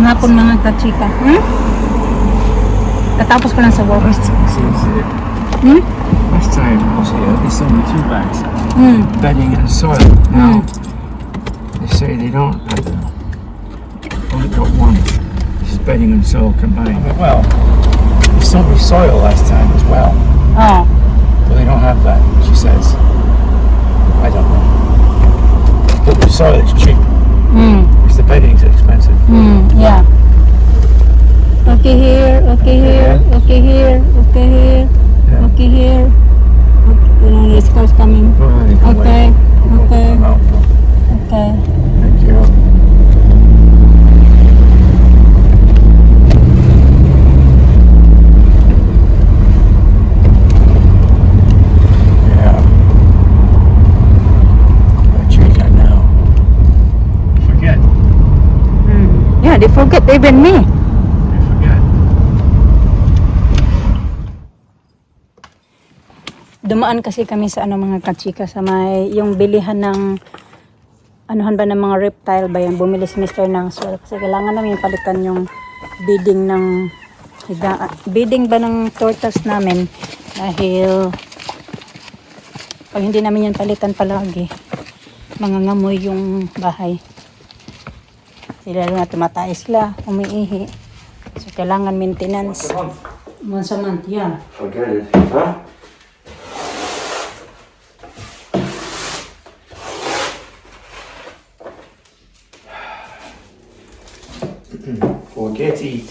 hapon mga kachika. Katapos ko lang sa work. Last time I was here, it's only 2 bags. Bedding and soil. Now, they say they don't have only got one. It's bedding and soil combined. Well, there's so much soil last time as well. Oh. But they don't have that, she says. I don't know. But the soil is cheap. It's the bedding's expensive. Yeah. Okay here, okay here, okay here, okay here, Yeah. okay here. Okay, the car's coming. Well, you can Okay, wait. okay, I'm out. okay. Thank you. Yeah. Gotta change that now. Forget. Yeah, they forget even me. I forget. Dumaan kasi kami sa mga kachika sa may yung bilihan ng anuhan ba ng mga reptile ba yan. Bumili si Mr. ng swell kasi kailangan namin palitan yung bedding ng bedding ba ng tortoise namin dahil pag hindi namin yan palitan palagi mangangamoy yung bahay. Sila na tumatay sila, umiihi. So kailangan maintenance. Once a month, yeah. Forget it. Huh? Forget it.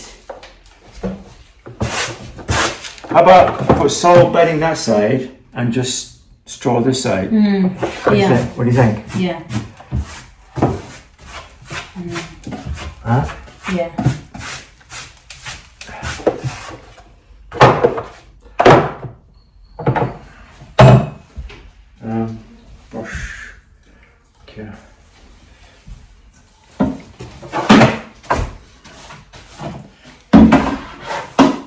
How about put soil bedding that side and just straw this side? Yeah. What do you think? Yeah. Huh? Yeah. Brush. Okay.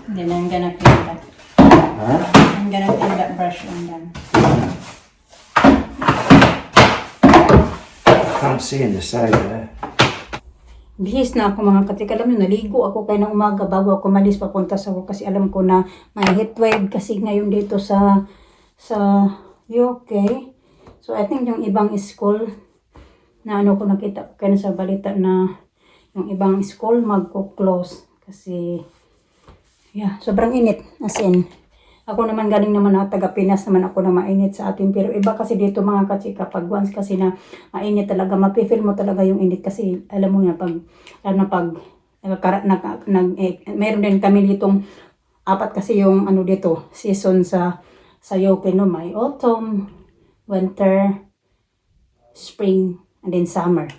Then I'm gonna clean that. Huh? I'm gonna clean that brush and then. Can't see in the side there. Bihis na ako mga katik. Alam nyo, naligo ako kayo ng umaga bago ako malis papunta sa work kasi alam ko na may heatwave kasi ngayon dito sa UK. So I think yung ibang school na ko nakita ko kayo sa balita na yung ibang school magko-close kasi yeah, sobrang init as in. Ako naman galing naman na taga Pinas naman ako na mainit sa atin. Pero iba kasi dito mga kachika, pag once kasi na mainit talaga, mapifeel mo talaga yung init. Kasi alam mo nga, meron din kami ditong 4 kasi yung dito, season sa UK, no? May autumn, winter, spring, and then summer.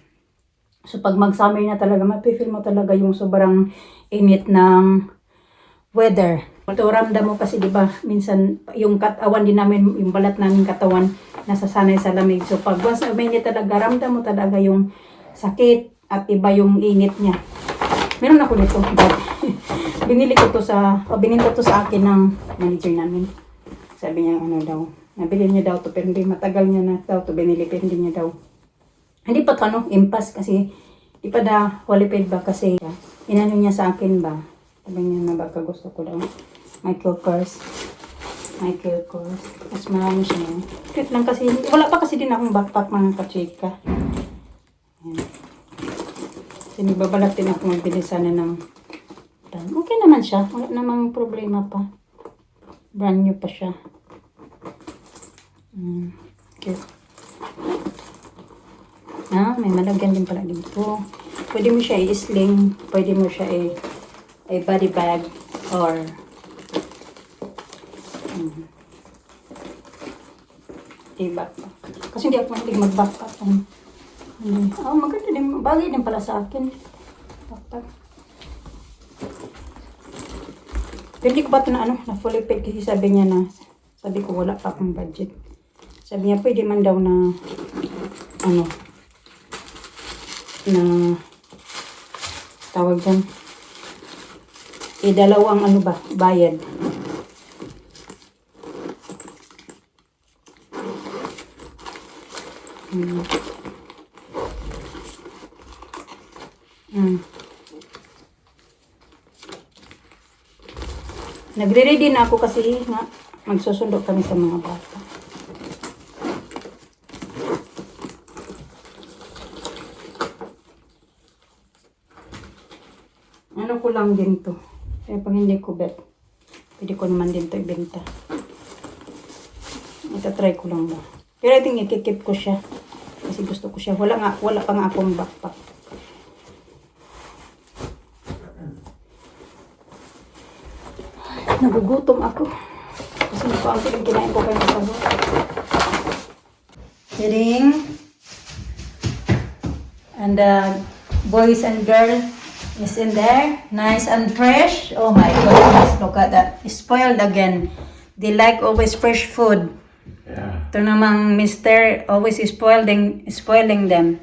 So pag mag-summer na talaga, mapifeel mo talaga yung sobrang init ng weather. Ito ramdam mo kasi 'di ba minsan yung katawan din namin, yung balat namin katawan nasasanay sa lamig. So pag once na uminit talaga, ramdam mo talaga yung sakit at iba yung init niya. Meron ako dito. Binili ko to bininta to sa akin ng manager namin. Sabi niya daw, nabili niya daw to pero hindi matagal niya na daw to binili pero hindi niya daw. Hindi pa impas kasi di pa da qualified ba kasi inano niya sa akin ba. Sabi niya na baka gusto ko daw. Michael Kors. Mas marami siya yan. Cute lang kasi. Wala pa kasi din akong backpack mga kachika. Ayan. Kasi nagbabalat din ako magbili sana ng okay naman siya. Wala namang problema pa. Brand new pa siya. Cute. May malagyan din pala dito. Pwede mo siya i-sling. Pwede mo siya body bag or backpack. Kasi hindi ako mahilig mag-backpack. Maganda din. Bagay din pala sa akin. Backpack. Hindi ko ba ito na fully paid kasi sabi niya na, sabi ko wala pa akong budget. Sabi niya pwede man daw na na tawag dyan. Dalawang bayad. Nagre-ready na ako kasi nga magsusundo kami sa mga bata. Ano ko lang din to. Kaya pag hindi ko bet, pwede ko naman din to ibenta. Ita-try ko lang ba. Pero I think ikikip ko siya. Kasi gusto ko siya. Wala pa nga akong backpack. Nagugutom ako. Kasi hindi ko ang kinain ko kayo sa buhay. Sitting. And the boys and girl is in there. Nice and fresh. Oh my goodness. Look at that. Spoiled again. They like always fresh food. Yeah. Ito namang mister always spoiling them.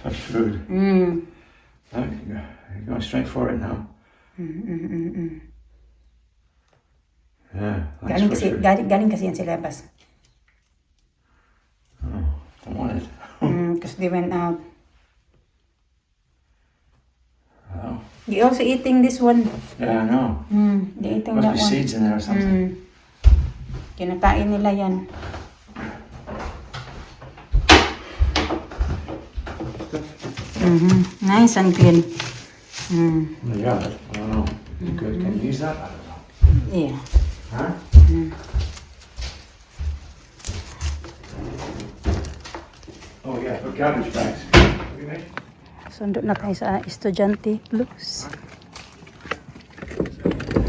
Fresh food. Look, you're going straight for it now. Yeah. Galing kasi yan sila labas. Oh, I want it. Because they went out. Oh. They also eating this one. Yeah, I know. They eating Must that be one. seeds in there or something. Kinakain nila yan. Nice and clean. Yeah, I don't know. You good? Can you use that? I don't know. Yeah. Huh? Oh yeah, for garbage bags. What do you make? Sundo na tayo sa estudyante blues.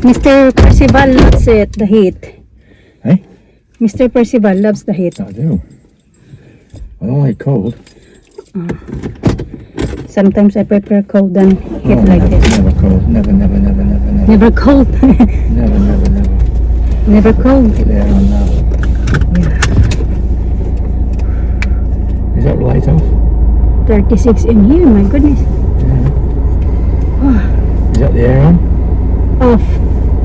Mr. Percival loves it, the heat. Hey? Mr. Percival loves the heat. I do. I don't like cold. Sometimes I prefer cold than heat like never, this. never cold. Never, never, never, never, never. Never cold. Never, never, never. Never cold. There on now. Is that light off? 36 in here, my goodness. Is that the air on? Off,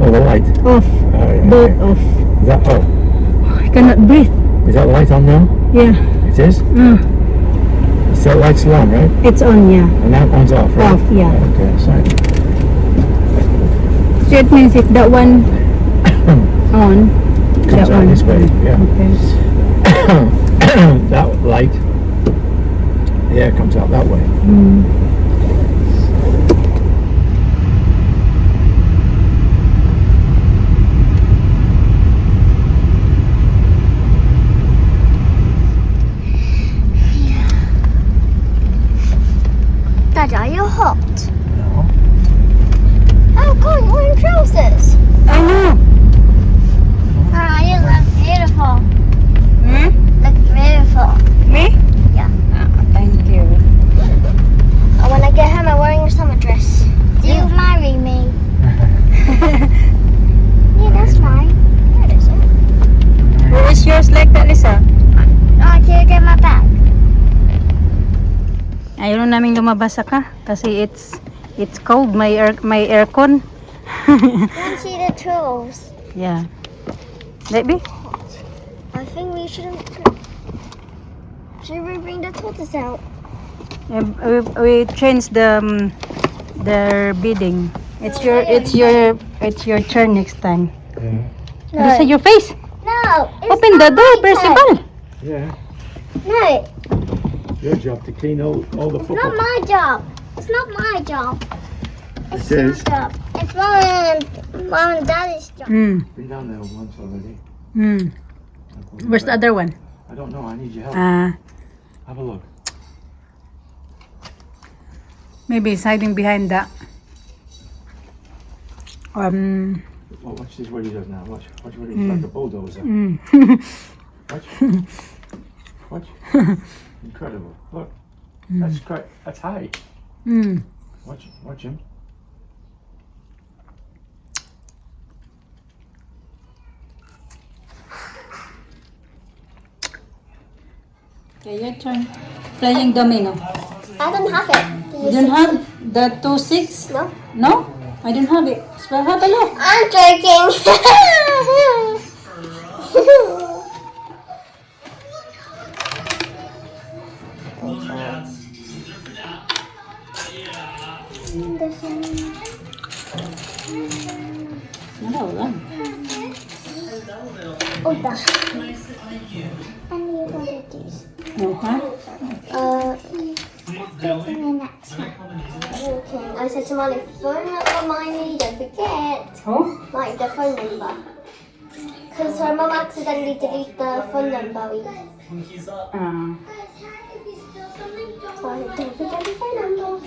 Oh, the light. off, Oh, yeah, both okay. off. Is that oh? I cannot breathe. Is that light on now? Yeah, It is. So that light's on, right? it's on, yeah. And that one's off, right? Off, yeah. Okay, that's right. So it means if that one on, Comes that out one. this way. Yeah. Okay. That light. The air comes out that way. Dad, are you hot? No. Oh, God, you're wearing trousers. I know. Ah, you look beautiful. Hmm? Look beautiful. Me? Yeah. Thank you. And when I get home, I'm wearing a summer dress. Do you marry me? Yeah, that's mine. That isn't. Where is yours like that, Lisa? Oh, can you get my bag? Ayaw na namin lumabas ka kasi it's cold. May aircon. I want to see the tools. Yeah. Maybe? I think we shouldn't. Should we bring the tortoise out? We changed the bidding. It's your turn next time. Yeah. Lisa, your face. No. It's Open not the door, my turn. Percival. Yeah. No, Your job to clean all the it's football. not my job. It's not my job. It's It your is. job. It's mom and daddy's job. Been down there once already. Where's the other one? I don't know. I need your help. Have a look. Maybe it's hiding behind that. Well, watch this what he does now. Watch what he's like a bulldozer. Watch. Watch. Incredible. Look. That's high. Watch him. Okay, your turn. Playing domino. I don't have it. You don't have the 2-6? No. No? I don't have it. So have a look. I'm joking. Wala, lang. Oh, that. I need one of these. No, ha? Taking the next one. Okay. I said to Molly, phone number, Miney, don't forget. Oh? Like the phone number. Because her mum accidentally deleted the phone number. Ah. So I said, don't forget the phone number.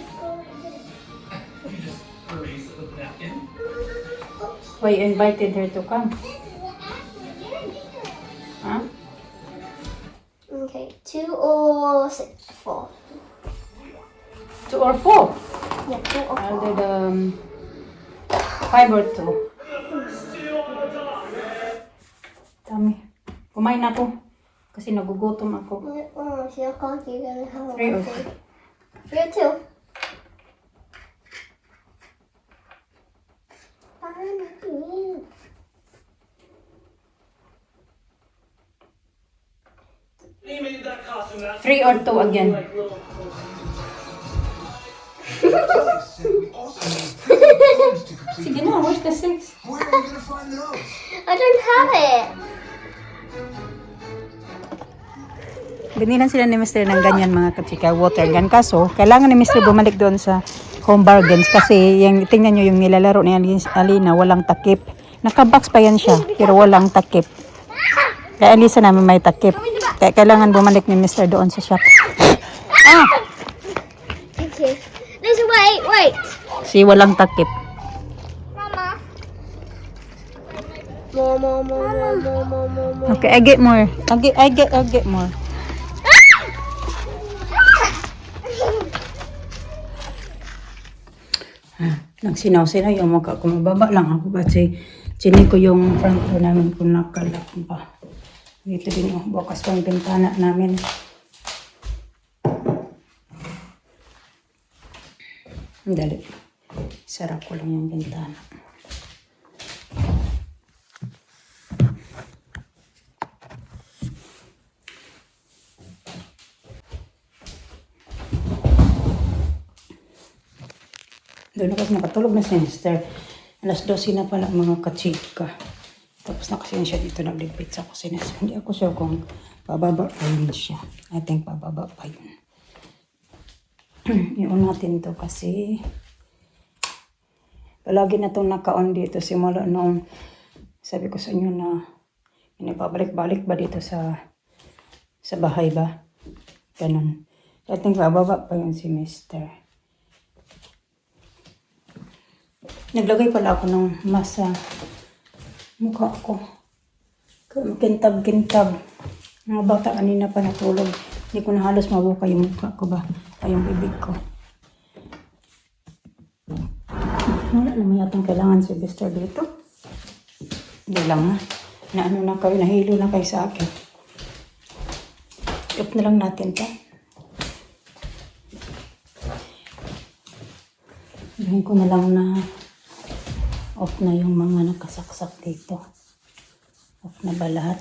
Why you invited her to come? Huh? Okay, 2 or 4. 2 or 4? Yeah, 2 or 4. I'll do the 5 or 2. Dami. Kumain na ako. Kasi nagugutom ako. Oh, see, I can't keep going. 3 or 2. 3 or 2. He made that costume that 3 or 2 again. Sige na, where's the 6? Where are we gonna find those? I don't have it. Binilan sila ni Mr. ng ganyan mga kachika, water gun. Kaso, kailangan ni Mr. bumalik doon sa Home Bargains kasi yung, tingnan nyo yung nilalaro ni Alina, walang takip. Nakabox pa yan siya, pero walang takip. Kaya Alisa namin may takip. Kaya kailangan bumalik ni Mr. doon sa shop. Ah! Okay. Listen, wait. Si walang takip. Mama. Okay, I get more. I get more. Nagsinaw-sinaw yung mukha ko. Mababa lang ako kasi chini ko yung front door namin kung nakalak pa. Dito din yung bukas pa yung bintana namin. Dali. Sarap ko lang yung bintana. Doon ako nakatulog na si Mr. Alas 12 na pala mga kachika. Tapos na kasi siya dito nagligpit sa kusina. So, hindi ako sure kung pababa pa yun siya. I think pababa pa yun. Iyon natin to kasi palagi na itong naka-on dito simula nung sabi ko sa inyo na pinapabalik-balik ba dito sa bahay ba? Ganun. I think pababa pa yun si Mr. Naglagay pala ako ng masa mukha ko. Kintab-kintab. Mga bata kanina pa natulog. Hindi ko na halos mabuka yung mukha ko ba? Ay yung bibig ko. Wala naman yatang kailangan si Buster dito. Hindi lang na ano na kayo, nahilo na kayo sa akin. Off na lang natin to. Gawin ko na lang na off na yung mga nakasaksak dito. Off na ba lahat?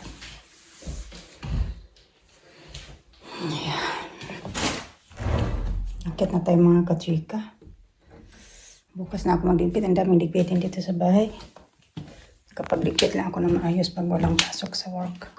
Ayan. Akit na tayo mga kachika. Bukas na ako magligpit. Ang daming ligpitin dito sa bahay. Kapag ligpit lang ako na maayos pag walang pasok sa work.